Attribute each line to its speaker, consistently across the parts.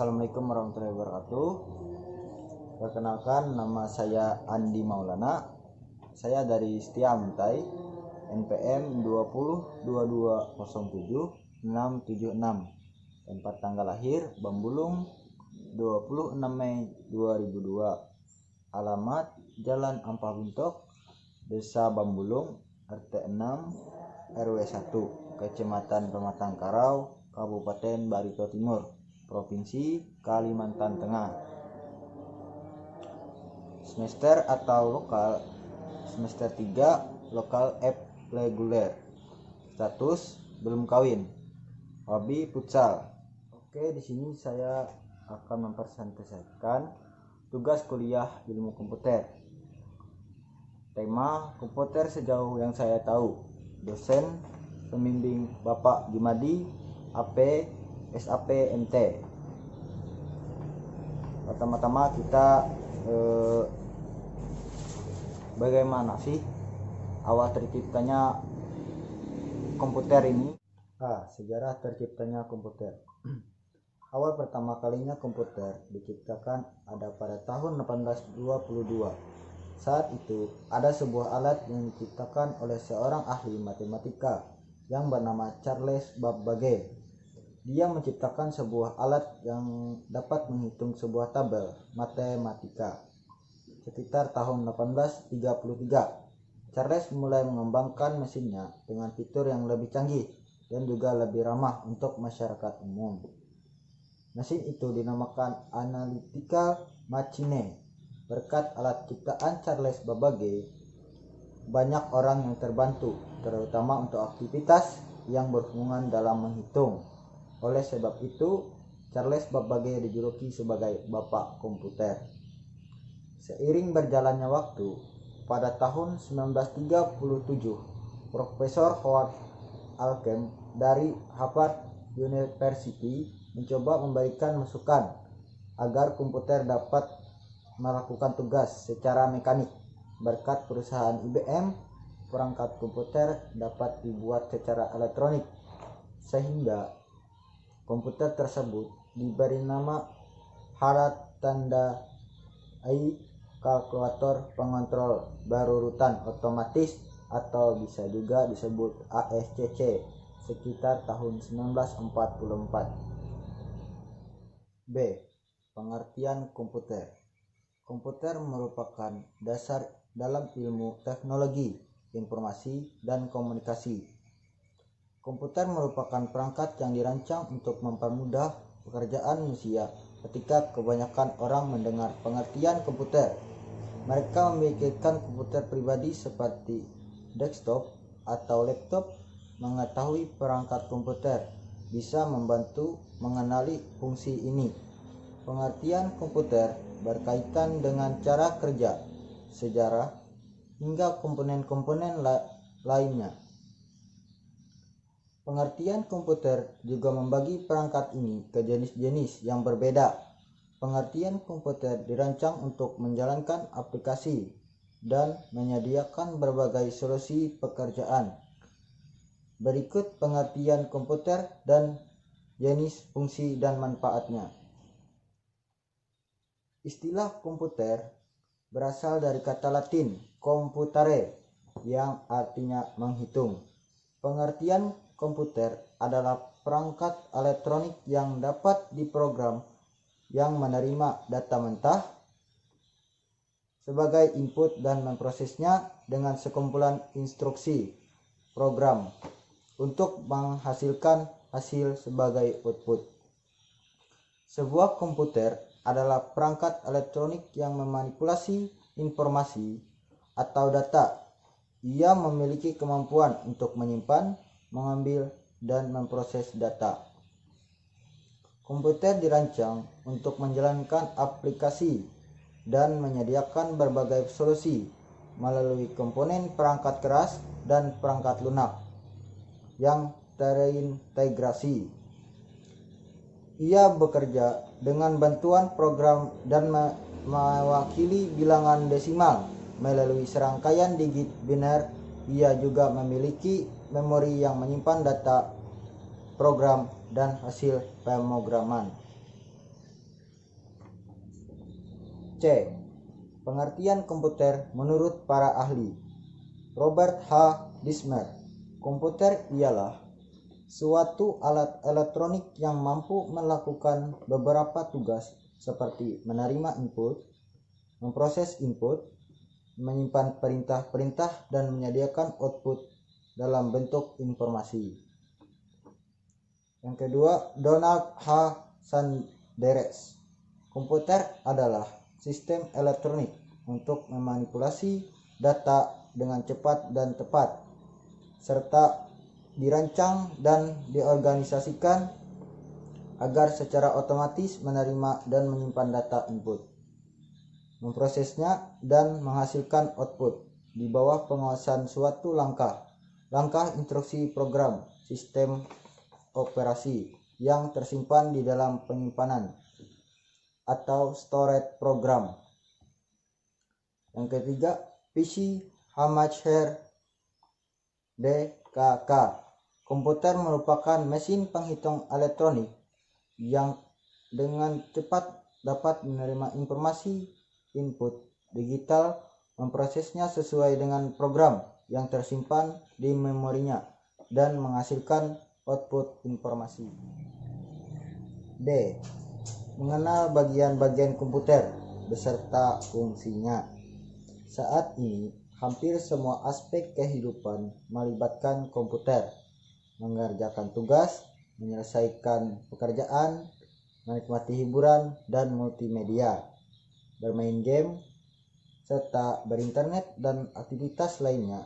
Speaker 1: Assalamualaikum warahmatullahi wabarakatuh. Perkenalkan, nama saya Andi Maulana. Saya dari Setia Muntai, NPM 202207676. Tempat tanggal lahir Bambulung 26 Mei 2002. Alamat Jalan Ampah Buntok, Desa Bambulung, RT 6, RW 1, Kecamatan Pematang Karau, Kabupaten Barito Timur, Provinsi Kalimantan Tengah. Semester atau lokal, semester 3, lokal F reguler. Status belum kawin. Hobi futsal. Oke, di sini saya akan mempresentasikan tugas kuliah ilmu komputer. Tema komputer sejauh yang saya tahu. Dosen pembimbing Bapak Jumadi, AP, SAP, MT. Pertama-tama kita bagaimana sih awal terciptanya komputer ini? Sejarah terciptanya komputer. Awal pertama kalinya komputer diciptakan ada pada tahun 1822. Saat itu ada sebuah alat yang diciptakan oleh seorang ahli matematika yang bernama Charles Babbage. Dia menciptakan sebuah alat yang dapat menghitung sebuah tabel matematika. Sekitar tahun 1833, Charles mulai mengembangkan mesinnya dengan fitur yang lebih canggih dan juga lebih ramah untuk masyarakat umum. Mesin itu dinamakan Analytical Machine. Berkat alat ciptaan Charles Babbage, banyak orang yang terbantu, terutama untuk aktivitas yang berhubungan dalam menghitung. Oleh sebab itu, Charles Babbage dijuluki sebagai Bapak Komputer. Seiring berjalannya waktu, pada tahun 1937, Profesor Howard Alkem dari Harvard University mencoba memberikan masukan agar komputer dapat melakukan tugas secara mekanik. Berkat perusahaan IBM, perangkat komputer dapat dibuat secara elektronik, sehingga komputer tersebut diberi nama Harad tanda AI kalkulator pengontrol berurutan otomatis atau bisa juga disebut ASCC sekitar tahun 1944. B. Pengertian komputer. Komputer merupakan dasar dalam ilmu teknologi, informasi, dan komunikasi. Komputer merupakan perangkat yang dirancang untuk mempermudah pekerjaan manusia. Ketika kebanyakan orang mendengar pengertian komputer, mereka memikirkan komputer pribadi seperti desktop atau laptop. Mengetahui perangkat komputer bisa membantu mengenali fungsi ini. Pengertian komputer berkaitan dengan cara kerja, sejarah, hingga komponen-komponen lainnya. Pengertian komputer juga membagi perangkat ini ke jenis-jenis yang berbeda. Pengertian komputer dirancang untuk menjalankan aplikasi dan menyediakan berbagai solusi pekerjaan. Berikut pengertian komputer dan jenis fungsi dan manfaatnya. Istilah komputer berasal dari kata Latin computare yang artinya menghitung. Pengertian komputer adalah perangkat elektronik yang dapat diprogram yang menerima data mentah sebagai input dan memprosesnya dengan sekumpulan instruksi program untuk menghasilkan hasil sebagai output. Sebuah komputer adalah perangkat elektronik yang memanipulasi informasi atau data. Ia memiliki kemampuan untuk menyimpan, mengambil, dan memproses data. Komputer dirancang untuk menjalankan aplikasi dan menyediakan berbagai solusi melalui komponen perangkat keras dan perangkat lunak yang terintegrasi. Ia bekerja dengan bantuan program dan mewakili bilangan desimal melalui serangkaian digit biner. Ia juga memiliki memori yang menyimpan data program dan hasil pemrograman. C. Pengertian komputer menurut para ahli. Robert H. Dismer. Komputer ialah suatu alat elektronik yang mampu melakukan beberapa tugas seperti menerima input, memproses input, menyimpan perintah-perintah, dan menyediakan output dalam bentuk informasi. Yang kedua, Donald H. Sanders. Komputer adalah sistem elektronik untuk memanipulasi data dengan cepat dan tepat, serta dirancang dan diorganisasikan agar secara otomatis menerima dan menyimpan data input, memprosesnya, dan menghasilkan output di bawah pengawasan suatu langkah instruksi program sistem operasi yang tersimpan di dalam penyimpanan atau storage program. Yang ketiga, PC Hamacher DKK. Komputer merupakan mesin penghitung elektronik yang dengan cepat dapat menerima informasi input digital, memprosesnya sesuai dengan program yang tersimpan di memorinya, dan menghasilkan output informasi. D. Mengenal bagian-bagian komputer beserta fungsinya. Saat ini, hampir semua aspek kehidupan melibatkan komputer. Mengerjakan tugas, menyelesaikan pekerjaan, menikmati hiburan dan multimedia, bermain game, serta berinternet dan aktivitas lainnya.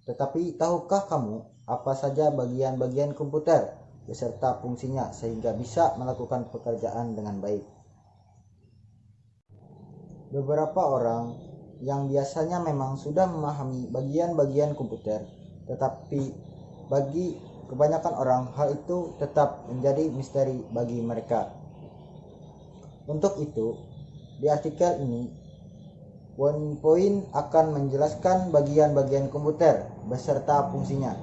Speaker 1: Tetapi tahukah kamu apa saja bagian-bagian komputer beserta fungsinya sehingga bisa melakukan pekerjaan dengan baik? Beberapa orang yang biasanya memang sudah memahami bagian-bagian komputer, tetapi bagi kebanyakan orang hal itu tetap menjadi misteri bagi mereka. Untuk itu, di artikel ini OnePoint akan menjelaskan bagian-bagian komputer beserta fungsinya,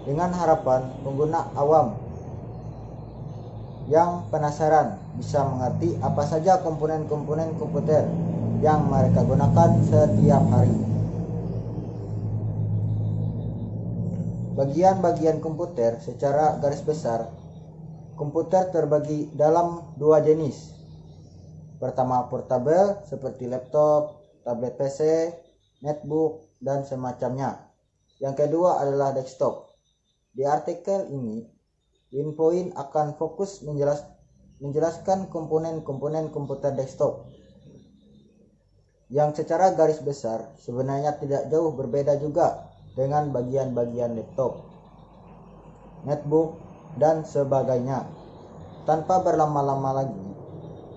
Speaker 1: dengan harapan pengguna awam yang penasaran bisa mengerti apa saja komponen-komponen komputer yang mereka gunakan setiap hari. Bagian-bagian komputer secara garis besar, komputer terbagi dalam dua jenis. Pertama, portable seperti laptop, tablet PC, netbook, dan semacamnya. Yang kedua adalah desktop. Di artikel ini, OnePoint akan fokus menjelaskan komponen-komponen komputer desktop yang secara garis besar sebenarnya tidak jauh berbeda juga dengan bagian-bagian laptop, netbook, dan sebagainya. Tanpa berlama-lama lagi,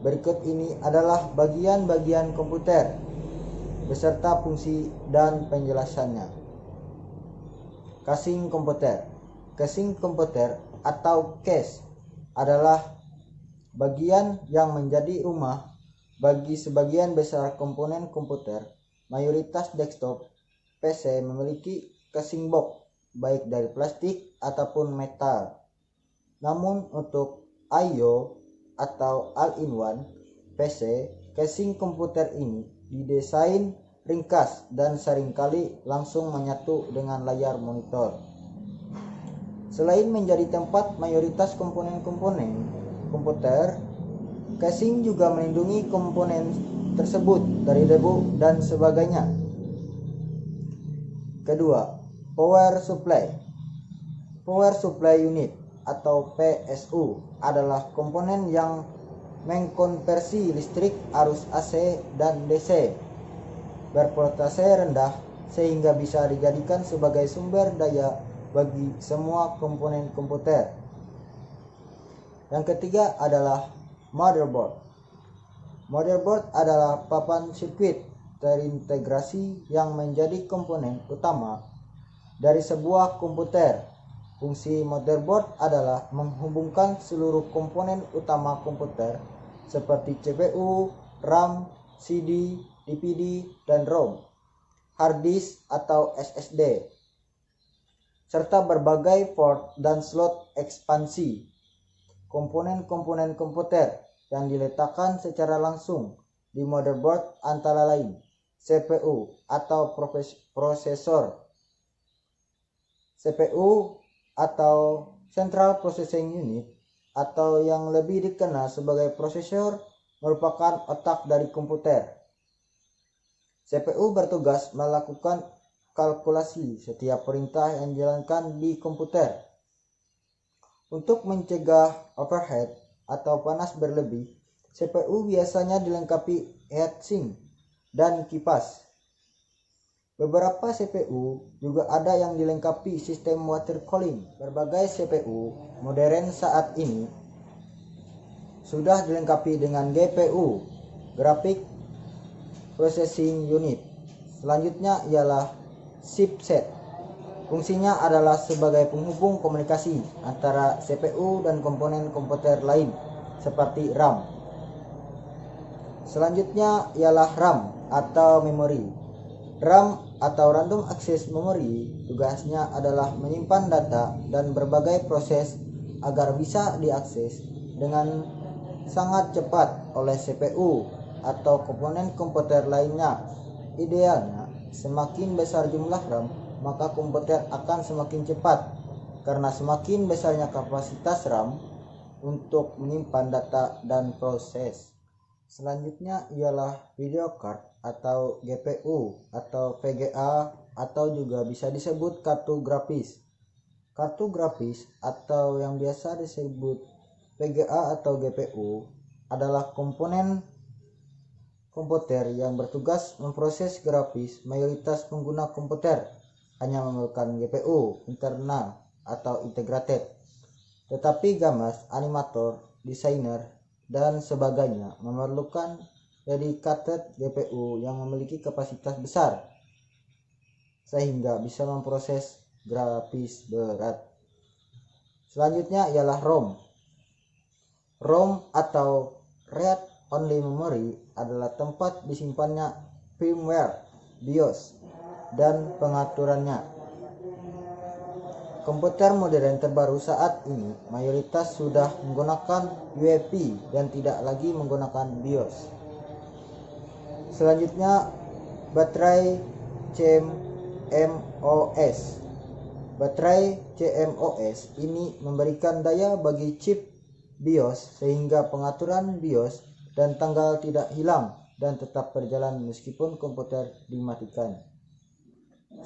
Speaker 1: berikut ini adalah bagian-bagian komputer beserta fungsi dan penjelasannya. Casing komputer. Casing komputer atau case adalah bagian yang menjadi rumah bagi sebagian besar komponen komputer. Mayoritas desktop PC memiliki casing box baik dari plastik ataupun metal. Namun untuk I/O atau all-in-one PC, casing komputer ini didesain ringkas dan seringkali langsung menyatu dengan layar monitor. Selain menjadi tempat mayoritas komponen-komponen komputer, casing juga melindungi komponen tersebut dari debu dan sebagainya. Kedua, power supply. Power supply unit atau PSU adalah komponen yang mengkonversi listrik arus AC dan DC bervoltase rendah sehingga bisa dijadikan sebagai sumber daya bagi semua komponen komputer. Yang ketiga adalah motherboard. Motherboard adalah papan sirkuit terintegrasi yang menjadi komponen utama dari sebuah komputer. Fungsi motherboard adalah menghubungkan seluruh komponen utama komputer seperti CPU, RAM, CD, DVD, dan ROM, hard disk atau SSD, serta berbagai port dan slot ekspansi. Komponen-komponen komputer yang diletakkan secara langsung di motherboard antara lain CPU atau prosesor, CPU atau Central Processing Unit, atau yang lebih dikenal sebagai prosesor, merupakan otak dari komputer. CPU bertugas melakukan kalkulasi setiap perintah yang dijalankan di komputer. Untuk mencegah overheat atau panas berlebih, CPU biasanya dilengkapi heatsink dan kipas. Beberapa CPU juga ada yang dilengkapi sistem water cooling. Berbagai CPU modern saat ini sudah dilengkapi dengan GPU, Graphic Processing Unit. Selanjutnya ialah chipset. Fungsinya adalah sebagai penghubung komunikasi antara CPU dan komponen komputer lain seperti RAM. Selanjutnya ialah RAM atau memori. RAM atau Random Access Memory tugasnya adalah menyimpan data dan berbagai proses agar bisa diakses dengan sangat cepat oleh CPU atau komponen komputer lainnya. Idealnya, semakin besar jumlah RAM, maka komputer akan semakin cepat karena semakin besarnya kapasitas RAM untuk menyimpan data dan proses. Selanjutnya ialah video card atau GPU atau VGA, atau juga bisa disebut kartu grafis. Kartu grafis atau yang biasa disebut VGA atau GPU adalah komponen komputer yang bertugas memproses grafis. Mayoritas pengguna komputer hanya menggunakan GPU internal atau integrated, tetapi gamas, animator, desainer, dan sebagainya memerlukan dedicated GPU yang memiliki kapasitas besar sehingga bisa memproses grafis berat. Selanjutnya ialah ROM. ROM atau Read Only Memory adalah tempat disimpannya firmware, BIOS, dan pengaturannya. Komputer modern terbaru saat ini mayoritas sudah menggunakan UEFI dan tidak lagi menggunakan BIOS. Selanjutnya, baterai CMOS. Baterai CMOS ini memberikan daya bagi chip BIOS sehingga pengaturan BIOS dan tanggal tidak hilang dan tetap berjalan meskipun komputer dimatikan.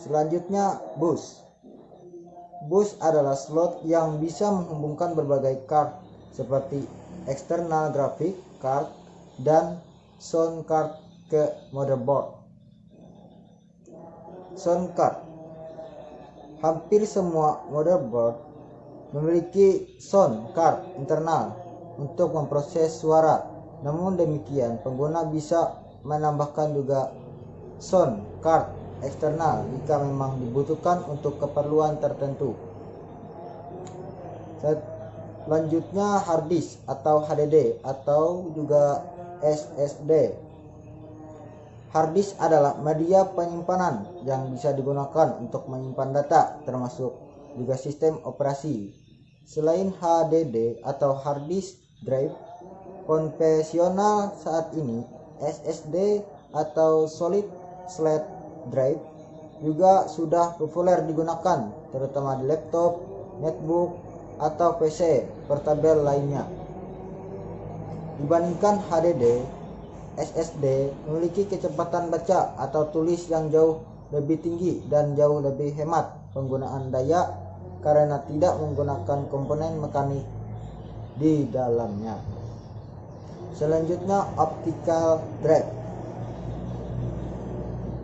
Speaker 1: Selanjutnya, bus. Bus adalah slot yang bisa menghubungkan berbagai card seperti external graphic card dan sound card ke motherboard. Sound card. Hampir semua motherboard memiliki sound card internal untuk memproses suara. Namun demikian, pengguna bisa menambahkan juga sound card eksternal jika memang dibutuhkan untuk keperluan tertentu. Selanjutnya, hard disk atau HDD atau juga SSD. Hard disk adalah media penyimpanan yang bisa digunakan untuk menyimpan data, termasuk juga sistem operasi. Selain HDD atau hard disk drive konvensional saat ini, SSD atau solid state drive juga sudah populer digunakan, terutama di laptop, netbook, atau PC portable lainnya. Dibandingkan HDD, SSD memiliki kecepatan baca atau tulis yang jauh lebih tinggi dan jauh lebih hemat penggunaan daya karena tidak menggunakan komponen mekanik di dalamnya. Selanjutnya, optical drive.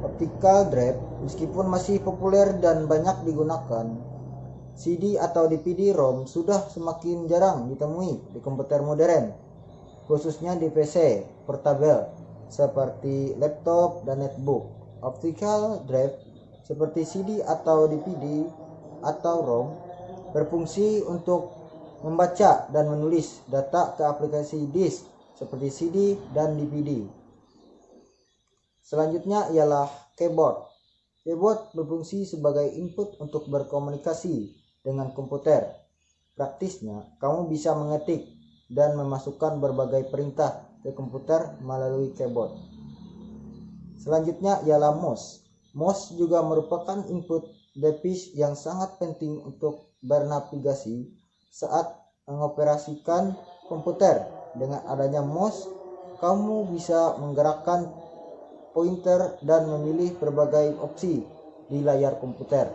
Speaker 1: Optical drive meskipun masih populer dan banyak digunakan, CD atau DVD-ROM sudah semakin jarang ditemui di komputer modern, khususnya di PC portable seperti laptop dan netbook. Optical drive seperti CD atau DVD atau ROM berfungsi untuk membaca dan menulis data ke aplikasi disk seperti CD dan DVD. Selanjutnya ialah keyboard. Keyboard berfungsi sebagai input untuk berkomunikasi dengan komputer. Praktisnya, kamu bisa mengetik dan memasukkan berbagai perintah, ke komputer melalui keyboard. Selanjutnya ialah mouse. Mouse juga merupakan input device yang sangat penting untuk bernavigasi saat mengoperasikan komputer. Dengan adanya mouse, kamu bisa menggerakkan pointer dan memilih berbagai opsi di layar komputer.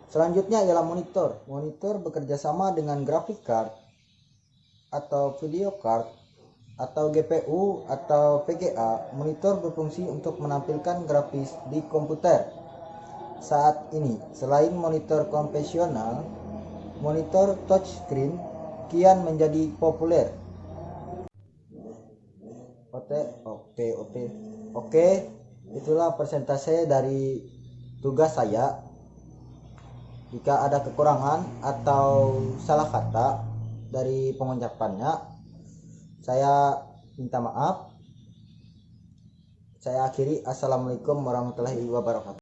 Speaker 1: Selanjutnya ialah monitor. Monitor bekerja sama dengan graphic card atau video card atau GPU atau VGA. Monitor berfungsi untuk menampilkan grafis di komputer. Saat ini, selain monitor konvensional, monitor touchscreen kian menjadi populer. Oke, itulah persentase dari tugas saya. Jika ada kekurangan atau salah kata dari pengucapannya, saya minta maaf. Saya akhiri. Assalamualaikum warahmatullahi wabarakatuh.